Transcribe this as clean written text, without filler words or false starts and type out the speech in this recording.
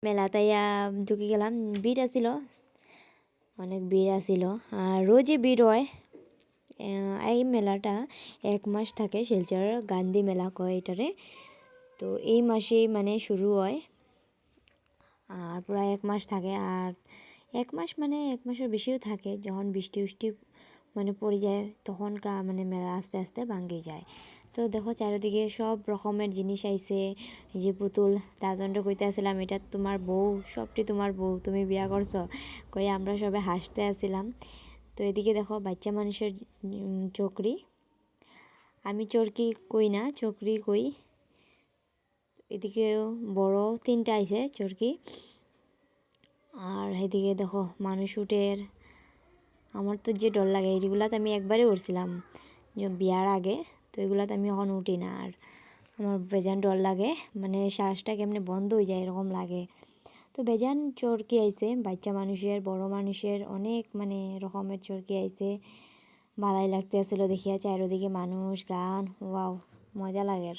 মেলাতাইয়া ঢুকে গেলাম, ভিড় আছিল, অনেক ভিড় আছিল। আর রোজই ভিড় হয়। এই মেলাটা 1 মাস থাকে, শিলচর গান্ধী মেলা কয় এটারে। তো এই মাসেই মানে শুরু হয়, আর প্রায় 1 মাস থাকে। আর 1 মাস মানে 1 মাসের বেশিও থাকে, যখন বৃষ্টি উষ্টি মানে পড়ে যায় তখন মানে মেলা আস্তে আস্তে ভাঙ্গে যায়। তো দেখো চারিদিকে সব রকমের জিনিস আইছে। এই যে পুতুল, দাদনটা কইতে আসছিলাম এটা তোমার বউ, সবটি তোমার বউ, তুমি বিয়া করছো কই আমরা সবাই হাসতে আসছিলাম। তো এদিকে দেখো বাচ্চা মানুষের চকরি, আমি চরকি কই না, চকরি কই। এদিকেও বড় 3টা আইছে চরকি। আর এদিকে দেখো মানুষ উঠের, আমার তো যে ডর লাগে এইগুলাতে আমি একবারে উঠছিলাম বিয়ার আগে, তো এগুলাতে আমি এখন উঠি না। আর আমার বেজান ডর লাগে, মানে শ্বাসটা কেমনে বন্ধ হয়ে যায় এরকম লাগে। তো বেজান চরকি আইছে, বাচ্চা মানুষের, বড় মানুষের, অনেক মানে রকমের চরকি আইছে। ভালাই লাগতে আসছিল দেখিয়া, চারিদিকে মানুষ, গান, ওয়াও মজা লাগে।